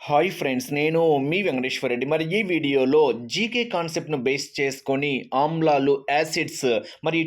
Hi friends, నేను మీ వెంకటేశ్వర రెడ్డి. మరి ఈ వీడియోలో జీకే కాన్సెప్ట్ను బేస్ చేసుకొని ఆమ్లాలు, యాసిడ్స్, మరి ఈ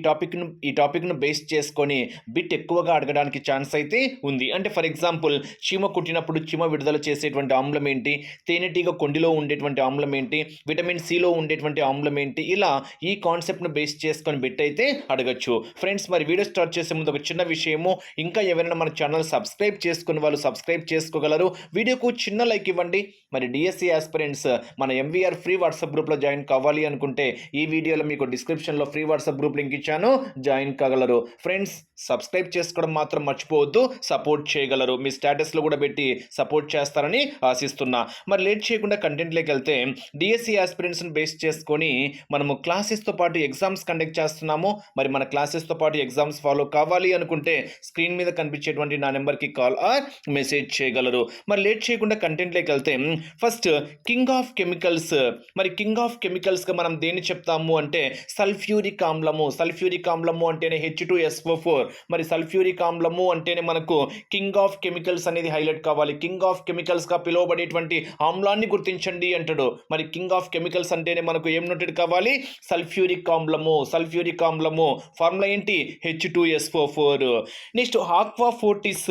టాపిక్ను బేస్ చేసుకొని బిట్ ఎక్కువగా అడగడానికి ఛాన్స్ అయితే ఉంది. అంటే ఫర్ ఎగ్జాంపుల్, చీమ కుట్టినప్పుడు చీమ విడుదల చేసేటువంటి ఆమ్లం ఏంటి, తేనెటీగ కొండిలో ఉండేటువంటి ఆమ్లం ఏంటి, విటమిన్ సిలో ఉండేటువంటి ఆమ్లం ఏంటి, ఇలా ఈ కాన్సెప్ట్ను బేస్ చేసుకొని బిట్ అయితే అడగచ్చు. ఫ్రెండ్స్, మరి వీడియో స్టార్ట్ చేసే ముందు ఒక చిన్న విషయము, ఇంకా ఎవరైనా మన ఛానల్ సబ్స్క్రైబ్ చేసుకుని వాళ్ళు సబ్స్క్రైబ్ చేసుకోగలరు. వీడియోకు చిన్న లైక్ ఇవ్వండి. మరి డిఎస్సి ఆస్పిరెంట్స్ మన ఎంవీఆర్ ఫ్రీ వాట్సాప్ గ్రూప్లో జాయిన్ కావాలి అనుకుంటే ఈ వీడియోలో మీకు డిస్క్రిప్షన్లో ఫ్రీ వాట్సాప్ గ్రూప్ లింక్ ఇచ్చాను, జాయిన్ కాగలరు. ఫ్రెండ్స్, సబ్స్క్రైబ్ చేసుకోవడం మాత్రం మర్చిపోవద్దు, సపోర్ట్ చేయగలరు. మీ స్టేటస్లో కూడా పెట్టి సపోర్ట్ చేస్తారని ఆశిస్తున్నా. మరి లేట్ చేయకుండా కంటెంట్లోకి వెళ్తే, డిఎస్సి ఆస్పిరెంట్స్ని బేస్ చేసుకొని మనము క్లాసెస్తో పాటు ఎగ్జామ్స్ కండక్ట్ చేస్తున్నాము. మరి మన క్లాసెస్తో పాటు ఎగ్జామ్స్ ఫాలో కావాలి అనుకుంటే స్క్రీన్ మీద కనిపించేటువంటి నా నెంబర్కి కాల్ ఆర్ మెసేజ్ చేయగలరు. మరి లేట్ చేయకుండా కంటెంట్లోకి వెళ్తే, ఫస్ట్ కింగ్ ఆఫ్ కెమికల్స్. మరి కింగ్ ఆఫ్ కెమికల్స్గా మనం దేన్ని చెప్తాము అంటే సల్ఫ్యూరిక్ ఆమ్లము. సల్ఫ్యూరిక్ ఆమ్లము అంటేనే H2SO4. మరి సల్ఫ్యూరిక్ ఆమ్లము అంటేనే మనకు కింగ్ ఆఫ్ కెమికల్స్ అనేది హైలైట్ కావాలి. కింగ్ ఆఫ్ కెమికల్స్గా పిలువబడేటువంటి ఆమ్లాన్ని గుర్తించండి అంటాడు. మరి కింగ్ ఆఫ్ కెమికల్స్ అంటేనే మనకు ఏం నోటెడ్ కావాలి? సల్ఫ్యూరిక్ ఆమ్లము. సల్ఫ్యూరిక్ ఆమ్లము ఫార్ములా ఏంటి? H2SO4. Next aqua Fortis.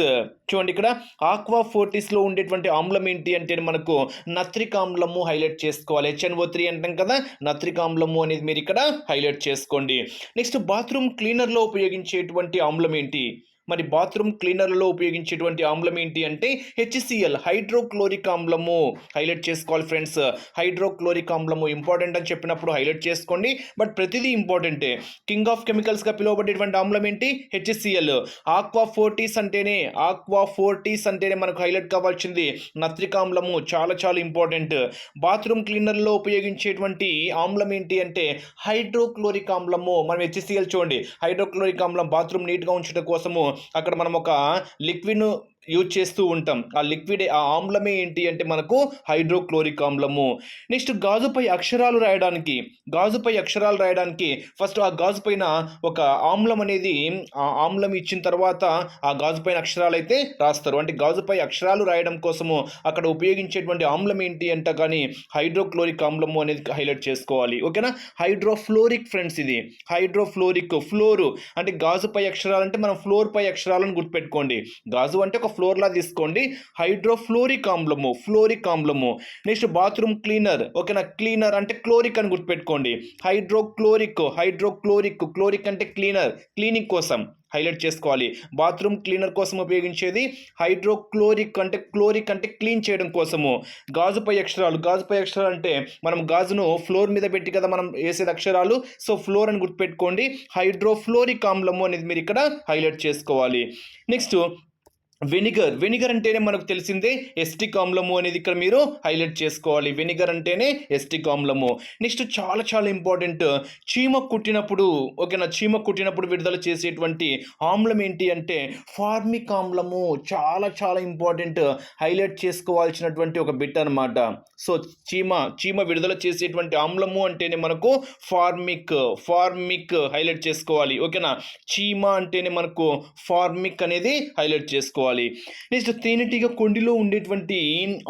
చూడండి, ఇక్కడ ఆక్వా ఫోర్టిస్లో ఉండేటువంటి ఆమ్లం ఏంటి అంటే మనకు నత్రిక్ ఆమ్లము హైలైట్ చేసుకోవాలి. HNO3 అంటాం కదా, నత్రిక్ ఆమ్లము అనేది మీరు ఇక్కడ హైలైట్ చేసుకోండి. నెక్స్ట్ బాత్రూమ్ క్లీనర్లో ఉపయోగించేటువంటి ఆమ్లం ఏంటి? మరి బాత్రూమ్ క్లీనర్లో ఉపయోగించేటువంటి ఆమ్లం ఏంటి అంటే HCl, హైడ్రోక్లోరిక్ ఆమ్లము హైలైట్ చేసుకోవాలి. ఫ్రెండ్స్, హైడ్రోక్లోరిక్ ఆమ్లము ఇంపార్టెంట్ అని చెప్పినప్పుడు హైలైట్ చేసుకోండి, బట్ ప్రతిదీ ఇంపార్టెంటే. కింగ్ ఆఫ్ కెమికల్స్గా పిలువబడేటువంటి ఆమ్లం ఏంటి? HCl. ఆక్వా ఫోర్టిస్ అంటేనే మనకు హైలైట్ కావాల్సింది నత్రిక్ ఆమ్లము, చాలా చాలా ఇంపార్టెంట్. బాత్రూమ్ క్లీనర్లో ఉపయోగించేటువంటి ఆమ్లం ఏంటి అంటే హైడ్రోక్లోరిక్ ఆమ్లము. మనం HCl చూడండి, హైడ్రోక్లోరిక్ ఆమ్లం బాత్రూమ్ నీట్గా ఉంచడం కోసము అక్కడ మనం ఒక లిక్విడ్ను యూజ్ చేస్తూ ఉంటాం. ఆ లిక్విడ్, ఆ ఆమ్లమే ఏంటి అంటే మనకు హైడ్రోక్లోరిక్ ఆమ్లము. నెక్స్ట్ గాజుపై అక్షరాలు రాయడానికి ఫస్ట్ ఆ గాజు పైన ఒక ఆమ్లం అనేది, ఆ ఆమ్లం ఇచ్చిన తర్వాత ఆ గాజు పైన అక్షరాలు అయితే రాస్తారు. అంటే గాజుపై అక్షరాలు రాయడం కోసము అక్కడ ఉపయోగించేటువంటి ఆమ్లం ఏంటి అంట కానీ హైడ్రోక్లోరిక్ ఆమ్లము అనేది హైలైట్ చేసుకోవాలి. ఓకేనా? హైడ్రోఫ్లోరిక్ ఫ్రెండ్స్, ఇది హైడ్రోఫ్లోరిక్. ఫ్లోరు అంటే గాజుపై అక్షరాలు అంటే మనం ఫ్లోర్ పై అక్షరాలను గుర్తుపెట్టుకోండి. గాజు అంటే ఒక ఫ్లోర్లా తీసుకోండి. హైడ్రోఫ్లోరిక్ ఆమ్లము, ఫ్లోరిక్ ఆమ్లము. Next bathroom cleaner. ఓకేనా? క్లీనర్ అంటే క్లోరిక్ అని గుర్తుపెట్టుకోండి. క్లోరిక్ అంటే క్లీనర్, క్లీనింగ్ కోసం హైలైట్ చేసుకోవాలి. బాత్రూమ్ క్లీనర్ కోసం ఉపయోగించేది హైడ్రోక్లోరిక్, అంటే క్లోరిక్ అంటే క్లీన్ చేయడం కోసము. గాజుపై అక్షరాలు అంటే మనం గాజును ఫ్లోర్ మీద పెట్టి కదా మనం వేసేది అక్షరాలు, సో ఫ్లోర్ అని గుర్తుపెట్టుకోండి. హైడ్రోఫ్లోరిక్ ఆమ్లము అనేది మీరు ఇక్కడ హైలైట్ చేసుకోవాలి. నెక్స్ట్ వెనిగర్ అంటేనే మనకు తెలిసిందే ఎస్టిక్ ఆమ్లము అనేది ఇక్కడ మీరు హైలైట్ చేసుకోవాలి. వెనిగర్ అంటేనే ఎస్టిక్ ఆమ్లము. నెక్స్ట్ చాలా చాలా ఇంపార్టెంట్, చీమ కుట్టినప్పుడు, ఓకేనా, చీమ కుట్టినప్పుడు విడుదల చేసేటువంటి ఆమ్లం ఏంటి అంటే ఫార్మిక్ ఆమ్లము. చాలా చాలా ఇంపార్టెంట్, హైలైట్ చేసుకోవాల్సినటువంటి ఒక బిట్ అనమాట. సో చీమ విడుదల చేసేటువంటి ఆమ్లము అంటేనే మనకు ఫార్మిక్ హైలైట్ చేసుకోవాలి. ఓకేనా? చీమ అంటేనే మనకు ఫార్మిక్ అనేది హైలైట్ చేసుకోవాలి. నెక్స్ట్ తేనెటీగ కొండిలో ఉండేటువంటి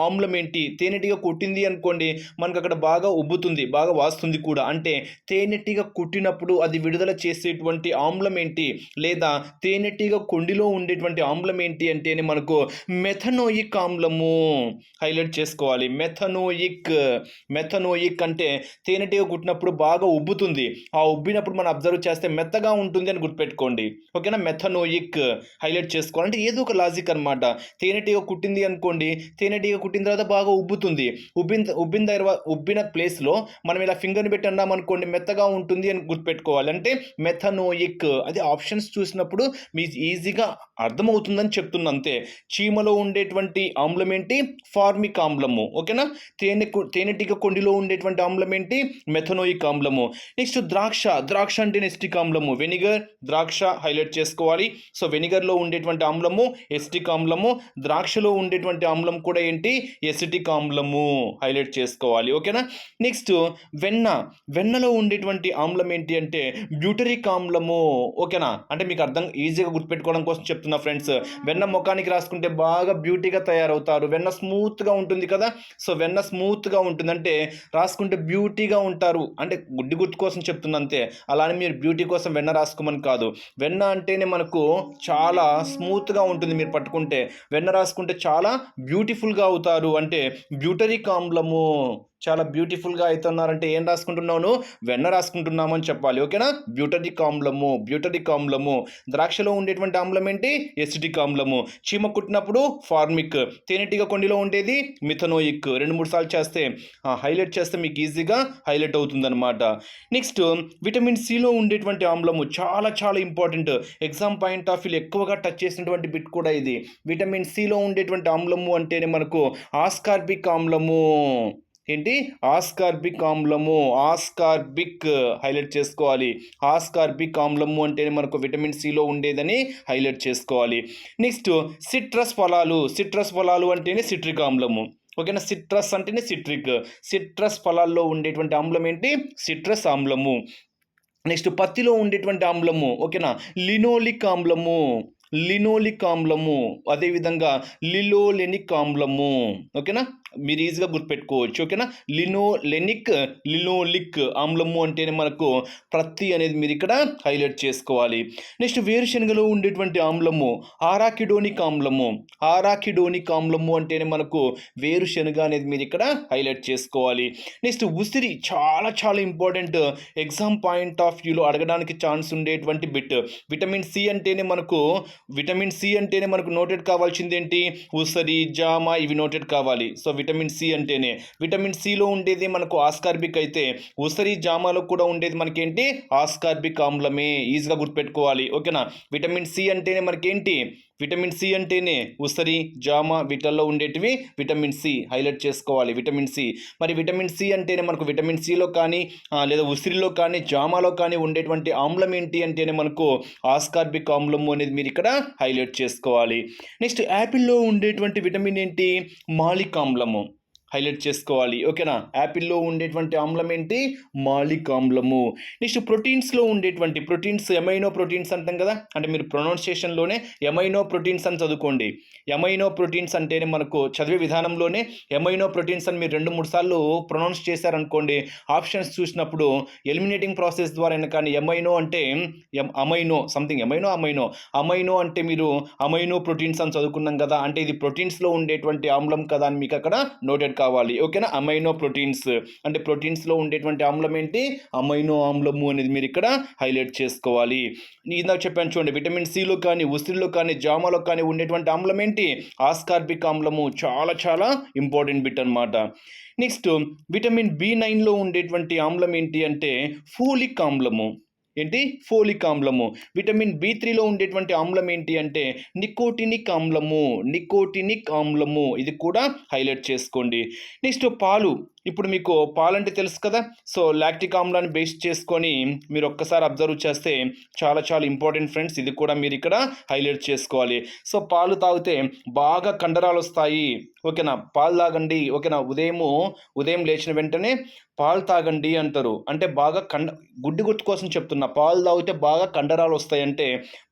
ఆమ్లం ఏంటి? తేనెటీగ కొట్టింది అనుకోండి, మనకు అక్కడ బాగా ఉబ్బుతుంది, బాగా వాస్తుంది కూడా. అంటే తేనెటీగ కుట్టినప్పుడు అది విడుదల చేసేటువంటి ఆమ్లం ఏంటి, లేదా తేనెటీగ కొండిలో ఉండేటువంటి ఆమ్లం ఏంటి అంటేనే మనకు మెథనోయిక్ ఆమ్లము హైలైట్ చేసుకోవాలి. మెథనోయిక్ అంటే తేనెటీగ కుట్టినప్పుడు బాగా ఉబ్బుతుంది, ఆ ఉబ్బినప్పుడు మనం అబ్జర్వ్ చేస్తే మెత్తగా ఉంటుంది అని గుర్తుపెట్టుకోండి. ఓకేనా? మెథనోయిక్ హైలైట్ చేసుకోవాలి. అంటే ఏదో ఒక లాజిక్ అనమాట. తేనెటీగ కుట్టింది అనుకోండి, తేనెటీగ కుట్టిన తర్వాత బాగా ఉబ్బుతుంది, ఉబ్బిన ప్లేస్లో మనం ఇలా ఫింగర్ని పెట్టి అన్నాం అనుకోండి, మెత్తగా ఉంటుంది అని గుర్తుపెట్టుకోవాలి. అంటే మెథనోయిక్. అది ఆప్షన్స్ చూసినప్పుడు మీకు ఈజీగా అర్థమవుతుందని చెప్తున్నా అంతే. చీమలో ఉండేటువంటి ఆమ్లం ఏంటి? ఫార్మిక్ ఆమ్లము. ఓకేనా? తేనెటీగ కొండిలో ఉండేటువంటి ఆమ్లం ఏంటి? మెథనోయిక్ ఆమ్లము. నెక్స్ట్ ద్రాక్ష అంటే ఎస్టిక్ ఆమ్లము. వెనిగర్, ద్రాక్ష హైలైట్ చేసుకోవాలి. సో వెనిగర్లో ఉండేటువంటి ఆమ్లము ఎసిటిక్ ఆమ్లము. ద్రాక్షలో ఉండేటువంటి ఆమ్లం కూడా ఏంటి, ఎసిటిక్ ఆమ్లము. హైలైట్ చేసుకోవాలి. ఓకేనా. నెక్స్ట్ వెన్నలో ఉండేటువంటి ఆమ్లం ఏంటి అంటే బ్యూటరిక్ ఆమ్లము. ఓకేనా. అంటే మీకు అర్థం ఈజీగా గుర్తుపెట్టుకోవడం కోసం చెప్తున్నా ఫ్రెండ్స్. వెన్న ముఖానికి రాసుకుంటే బాగా బ్యూటీగా తయారవుతారు. వెన్న స్మూత్గా ఉంటుంది కదా. సో వెన్న స్మూత్గా ఉంటుంది అంటే రాసుకుంటే బ్యూటీగా ఉంటారు అంటే గుడ్డి గుర్తు కోసం చెప్తున్నా అంతే. అలానే మీరు బ్యూటీ కోసం వెన్న రాసుకోమని కాదు. వెన్న అంటేనే మనకు చాలా స్మూత్గా ఉంటుంది. మీరు పట్టుకుంటే వెన్న రాసుకుంటే చాలా బ్యూటిఫుల్గా అవుతారు అంటే బ్యూటరిక్ ఆమ్లము. చాలా బ్యూటిఫుల్గా అవుతున్నారంటే ఏం రాసుకుంటున్నాను, వెన్న రాసుకుంటున్నాము అని చెప్పాలి. ఓకేనా. బ్యూటరిక్ ఆమ్లము. ద్రాక్షలో ఉండేటువంటి ఆమ్లం ఏంటి, ఎసిటిక్ ఆమ్లము. చీమ కుట్టినప్పుడు ఫార్మిక్. తేనెటీగ కొండిలో ఉండేది మిథనోయిక్. 2-3 సార్లు చేస్తే హైలైట్ చేస్తే మీకు ఈజీగా హైలైట్ అవుతుందన్నమాట. నెక్స్ట్ విటమిన్ సిలో ఉండేటువంటి ఆమ్లము చాలా చాలా ఇంపార్టెంట్. ఎగ్జామ్ పాయింట్ ఆఫ్ వ్యూలో ఎక్కువగా టచ్ చేసినటువంటి బిట్ కూడా ఇది. విటమిన్ సిలో ఉండేటువంటి ఆమ్లము అంటేనే మనకు ఆస్కార్బిక్ ఆమ్లము. ఏంటి, ఆస్కార్బిక్ ఆమ్లము. ఆస్కార్బిక్ హైలైట్ చేసుకోవాలి. ఆస్కార్బిక్ ఆమ్లము అంటే మనకు విటమిన్ సిలో ఉండేదని హైలైట్ చేసుకోవాలి. నెక్స్ట్ సిట్రస్ ఫలాలు అంటేనే సిట్రిక్ ఆమ్లము. ఓకేనా. సిట్రస్ అంటేనే సిట్రస్ ఫలాల్లో ఉండేటువంటి ఆమ్లం ఏంటి, సిట్రస్ ఆమ్లము. నెక్స్ట్ పత్తిలో ఉండేటువంటి ఆమ్లము. ఓకేనా, లినోలిక్ ఆమ్లము. అదేవిధంగా లిలోలెనిక్ ఆమ్లము. ఓకేనా, మీరు ఈజీగా గుర్తుపెట్టుకోవచ్చు. ఓకేనా. లినోలిక్ ఆమ్లము అంటేనే మనకు ప్రత్తి అనేది మీరు ఇక్కడ హైలైట్ చేసుకోవాలి. నెక్స్ట్ వేరుశనగలో ఉండేటువంటి ఆమ్లము ఆరాకిడోనిక్ ఆమ్లము అంటేనే మనకు వేరుశనగ అనేది మీరు ఇక్కడ హైలైట్ చేసుకోవాలి. నెక్స్ట్ ఉసిరి చాలా చాలా ఇంపార్టెంట్. ఎగ్జామ్ పాయింట్ ఆఫ్ వ్యూలో అడగడానికి ఛాన్స్ ఉండేటువంటి బిట్. విటమిన్ సి అంటేనే మనకు నోటెడ్ కావాల్సింది ఏంటి, ఉసిరి, జామ, ఇవి నోటెడ్ కావాలి. సో విటమిన్ సిలో ఉండేది మనకు ఆస్కార్బిక్ అయితే ఉసిరి, జామాలో కూడా ఉండేది మనకేంటి, ఆస్కార్బిక్ ఆమ్లమే. ఈజీగా గుర్తుపెట్టుకోవాలి. ఓకేనా. విటమిన్ సి అంటేనే ఉసిరి, జామ, వీటిల్లో ఉండేటివి విటమిన్ సి. హైలైట్ చేసుకోవాలి విటమిన్ సి. మరి విటమిన్ సి అంటేనే మనకు విటమిన్ సిలో కానీ లేదా ఉసిరిలో కానీ జామాలో కానీ ఉండేటువంటి ఆమ్లం ఏంటి అంటేనే మనకు ఆస్కార్బిక్ ఆమ్లము అనేది మీరు ఇక్కడ హైలైట్ చేసుకోవాలి. నెక్స్ట్ యాపిల్లో ఉండేటువంటి విటమిన్ ఏంటి, మాలిక్ ఆమ్లము. హైలైట్ చేసుకోవాలి. ఓకేనా. యాపిల్లో ఉండేటువంటి ఆమ్లం ఏంటి, మాలిక్ ఆమ్లము. నెక్స్ట్ ప్రోటీన్స్లో ఉండేటువంటి ఎమైనో ప్రోటీన్స్ అంటాం కదా. అంటే మీరు ప్రొనౌన్సియేషన్లోనే ఎమైనో ప్రోటీన్స్ అని చదువుకోండి. ఎమైనో ప్రోటీన్స్ అంటేనే మనకు చదివే విధానంలోనే ఎమైనో ప్రోటీన్స్ అని మీరు 2-3 సార్లు ప్రొనౌన్స్ చేశారనుకోండి, ఆప్షన్స్ చూసినప్పుడు ఎలిమినేటింగ్ ప్రాసెస్ ద్వారా కానీ ఎమైనో అంటే అమైనో అంటే మీరు అమైనో ప్రోటీన్స్ అని చదువుకున్నాం కదా. అంటే ఇది ప్రోటీన్స్లో ఉండేటువంటి ఆమ్లం కదా అని మీకు అక్కడ నోటెడ్ కావాలి. ఓకేనా. అమైనో ప్రోటీన్స్ అంటే ప్రోటీన్స్లో ఉండేటువంటి ఆమ్లం ఏంటి, అమైనో ఆమ్లము అనేది మీరు ఇక్కడ హైలైట్ చేసుకోవాలి. ఇందాక చెప్పాను చూడండి, విటమిన్ సిలో కానీ ఉసిరిలో కానీ జామాలో కానీ ఉండేటువంటి ఆమ్లం ఏంటి, ఆస్కార్బిక్ ఆమ్లము. చాలా చాలా ఇంపార్టెంట్ బిట్ అనమాట. నెక్స్ట్ విటమిన్ B9లో ఉండేటువంటి ఆమ్లం ఏంటి అంటే ఫోలిక్ ఆమ్లము. ఫోలిక్ ఆమ్లము. విటమిన్ B3లో ఉండేటువంటి ఆమ్లం ఏంటి అంటే నికోటినిక్ ఆమ్లము. ఇది కూడా హైలైట్ చేసుకోండి. నెక్స్ట్ పాలు. ఇప్పుడు మీకు పాలంటే తెలుసు కదా. సో లాక్టిక్ ఆమ్లాన్ని బేస్ చేసుకొని మీరు ఒక్కసారి అబ్జర్వ్ చేస్తే చాలా చాలా ఇంపార్టెంట్ ఫ్రెండ్స్. ఇది కూడా మీరు ఇక్కడ హైలైట్ చేసుకోవాలి. సో పాలు తాగితే బాగా కండరాలు వస్తాయి. ఓకేనా. పాలు తాగండి. ఓకేనా. ఉదయం లేచిన వెంటనే పాలు తాగండి అంటారు. అంటే బాగా గుడ్డి గుర్తు కోసం చెప్తున్నా. పాలు తాగితే బాగా కండరాలు వస్తాయంటే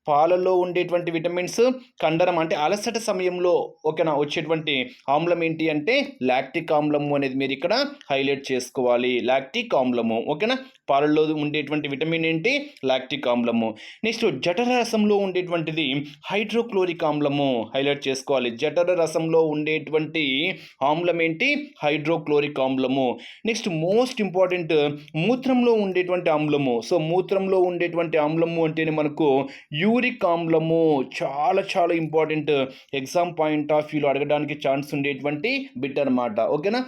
పాలలో ఉండేటువంటి విటమిన్స్ కండరం అంటే అలసట సమయంలో ఓకేనా వచ్చేటువంటి ఆమ్లం ఏంటి అంటే లాక్టిక్ ఆమ్లము అనేది మీరు ఇక్కడ హైలైట్ చేసుకోవాలి. లాక్టిక్ ఆమ్లము. ఓకేనా. పాలల్లో ఉండేటువంటి విటమిన్ ఏంటి, లాక్టిక్ ఆమ్లము. నెక్స్ట్ జఠర రసంలో ఉండేటువంటిది హైడ్రోక్లోరిక్ ఆమ్లము. హైలైట్ చేసుకోవాలి. జఠర రసంలో ఉండేటువంటి ఆమ్లం ఏంటి, హైడ్రోక్లోరిక్ ఆమ్లము. నెక్స్ట్ మోస్ట్ ఇంపార్టెంట్ మూత్రంలో ఉండేటువంటి ఆమ్లము. సో మూత్రంలో ఉండేటువంటి ఆమ్లము అంటేనే మనకు యూరిక్ ఆమ్లము. చాలా చాలా ఇంపార్టెంట్. ఎగ్జామ్ పాయింట్ ఆఫ్ వ్యూలో అడగడానికి ఛాన్స్ ఉండేటువంటి బిట్ అనమాట. ఓకేనా.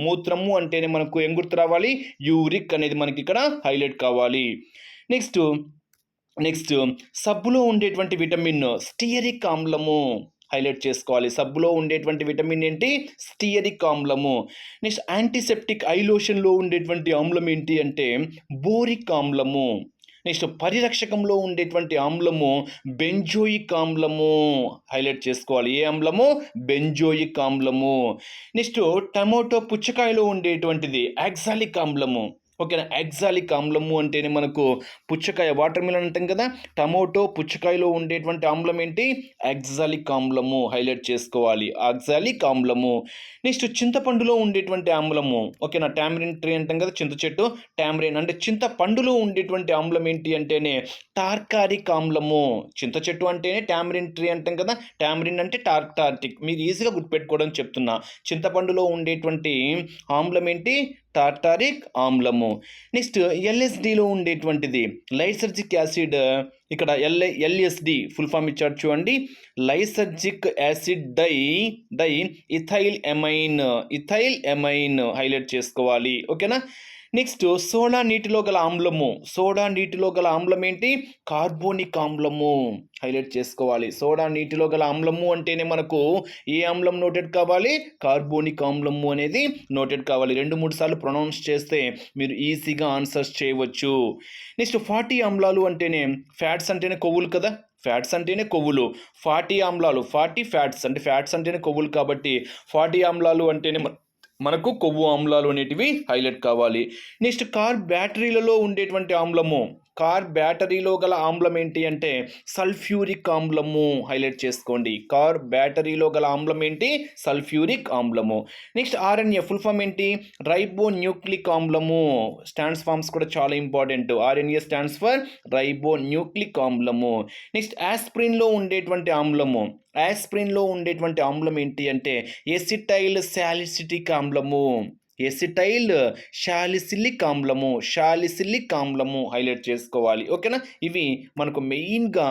మూత్రము అంటేనే మనకు ఏం గుర్తు రావాలి, యూరిక్ అనేది మనకి ఇక్కడ హైలైట్ కావాలి. నెక్స్ట్ సబ్బులో ఉండేటువంటి విటమిన్ స్టియరిక్ ఆమ్లము. హైలైట్ చేసుకోవాలి. సబ్బులో ఉండేటువంటి విటమిన్ ఏంటి, స్టియరిక్ ఆమ్లము. నెక్స్ట్ యాంటీసెప్టిక్ ఐ లోషన్లో ఉండేటువంటి ఆమ్లం ఏంటి అంటే బోరిక్ ఆమ్లము. నెక్స్ట్ పరిరక్షకంలో ఉండేటువంటి ఆమ్లము బెంజోయిక్ ఆమ్లము హైలైట్ చేసుకోవాలి. ఏ ఆమ్లము? బెంజోయిక్ ఆమ్లము. నెక్స్ట్ టమోటో పుచ్చకాయలో ఉండేటువంటిది ఆక్సాలిక్ ఆమ్లము. ఓకేనా. ఆక్సాలిక్ ఆమ్లము అంటేనే మనకు పుచ్చకాయ వాటర్ మిలన్ అంటాం కదా, టమోటో పుచ్చకాయలో ఉండేటువంటి ఆమ్లం ఏంటి? ఆక్సాలిక్ ఆమ్లము హైలైట్ చేసుకోవాలి. ఆక్సాలిక్ ఆమ్లము. నెక్స్ట్ చింతపండులో ఉండేటువంటి ఆమ్లము. ఓకేనా. టామరిన్ ట్రీ అంటాం కదా, చింత చెట్టు. టామరిన్ అంటే చింతపండులో ఉండేటువంటి ఆమ్లం ఏంటి అంటేనే టార్కారిక్ ఆమ్లము. చింత చెట్టు అంటేనే టామరిన్ ట్రీ అంటాం కదా, టామరిన్ అంటే టార్టార్టిక్. మీరు ఈజీగా గుర్తుపెట్టుకోవడం చెప్తున్నా. చింతపండులో ఉండేటువంటి ఆమ్లం ఏంటి? టార్టారిక్ ఆమ్లము. నెక్స్ట్ ఎల్ఎస్డిలో ఉండేటువంటిది లైసర్జిక్ యాసిడ్. ఇక్కడ ఎల్ఎస్డి ఫుల్ ఫామ్ ఇచ్చాడు చూడండి. Lysergic acid di ethyl amine highlight చేసుకోవాలి. ఓకేనా. నెక్స్ట్ సోడా నీటిలో గల ఆమ్లము. సోడా నీటిలో గల ఆమ్లం ఏంటి? కార్బోనిక్ ఆమ్లము హైలైట్ చేసుకోవాలి. సోడా నీటిలో గల ఆమ్లము అంటేనే మనకు ఏ ఆమ్లం నోటెడ్ కావాలి? కార్బోనిక్ ఆమ్లము అనేది నోటెడ్ కావాలి. 2-3 సార్లు ప్రొనౌన్స్ చేస్తే మీరు ఈజీగా ఆన్సర్స్ చేయవచ్చు. నెక్స్ట్ 40 ఆమ్లాలు అంటేనే ఫ్యాట్స్ అంటేనే కొవ్వులు కదా, ఫ్యాట్స్ అంటేనే కొవ్వులు. 40 ఆమ్లాలు, 40 ఫ్యాట్స్ అంటే ఫ్యాట్స్ అంటేనే కొవ్వులు కాబట్టి 40 ఆమ్లాలు అంటేనే మనకు కొవ్వు ఆమ్లాలు అనేటివి హైలైట్ కావాలి. నెక్స్ట్ కార్ బ్యాటరీలలో ఉండేటువంటి ఆమ్లము. కార్ బ్యాటరీలో గల ఆమ్లం ఏంటి అంటే సల్ఫ్యూరిక్ ఆమ్లము హైలైట్ చేసుకోండి. కార్ బ్యాటరీలో గల ఆమ్లం ఏంటి? సల్ఫ్యూరిక్ ఆమ్లము. నెక్స్ట్ ఆర్ఎన్ఏ ఫుల్ ఫామ్ ఏంటి? రైబో న్యూక్లిక్ ఆమ్లము. స్టాండ్స్ ఫామ్స్ కూడా చాలా important. RNA stands for ribo nucleic ఆమ్లము. నెక్స్ట్ ఆస్ప్రిన్లో ఉండేటువంటి ఆమ్లము. ఆస్ప్రిన్లో ఉండేటువంటి ఆమ్లం ఏంటి అంటే ఎసిటైల్ శాలిసిటిక్ ఆమ్లము. ఎసిటైల్ శాలిసిలిక్ ఆమ్లము హైలైట్ చేసుకోవాలి. ఓకేనా. ఇవి మనకు మెయిన్గా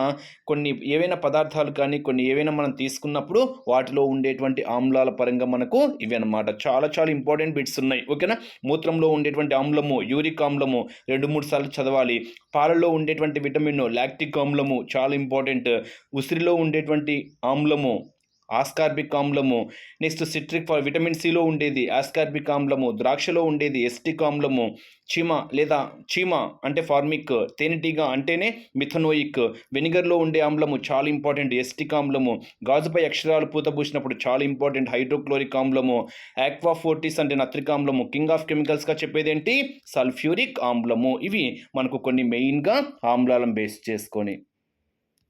కొన్ని ఏవైనా పదార్థాలు కానీ కొన్ని ఏవైనా మనం తీసుకున్నప్పుడు వాటిలో ఉండేటువంటి ఆమ్లాల పరంగా మనకు ఇవి అనమాట. చాలా చాలా ఇంపార్టెంట్ బిట్స్ ఉన్నాయి. ఓకేనా. మూత్రంలో ఉండేటువంటి ఆమ్లము యూరిక్ ఆమ్లము 2-3 సార్లు చదవాలి. పాలలో ఉండేటువంటి విటమిన్ లాక్టిక్ ఆమ్లము చాలా ఇంపార్టెంట్. ఉసిరిలో ఉండేటువంటి ఆమ్లము ఆస్కార్బిక్ ఆమ్లము. నెక్స్ట్ సిట్రిక్ విటమిన్ సిలో ఉండేది ఆస్కార్బిక్ ఆమ్లము. ద్రాక్షలో ఉండేది ఎస్టిక్ ఆమ్లము. చీమ అంటే ఫార్మిక్. తేనెటీగ అంటేనే మిథనోయిక్. వెనిగర్లో ఉండే ఆమ్లము చాలా ఇంపార్టెంట్ ఎస్టిక్ ఆమ్లము. గాజుపై అక్షరాలు పూత పూసినప్పుడు చాలా ఇంపార్టెంట్ హైడ్రోక్లోరిక్ ఆమ్లము. ఆక్వా ఫోర్టిస్ అంటే నత్రిక్ ఆమ్లము. కింగ్ ఆఫ్ కెమికల్స్గా చెప్పేదేంటి? సల్ఫ్యూరిక్ ఆమ్లము. ఇవి మనకు కొన్ని మెయిన్గా ఆమ్లాలను బేస్ చేసుకొని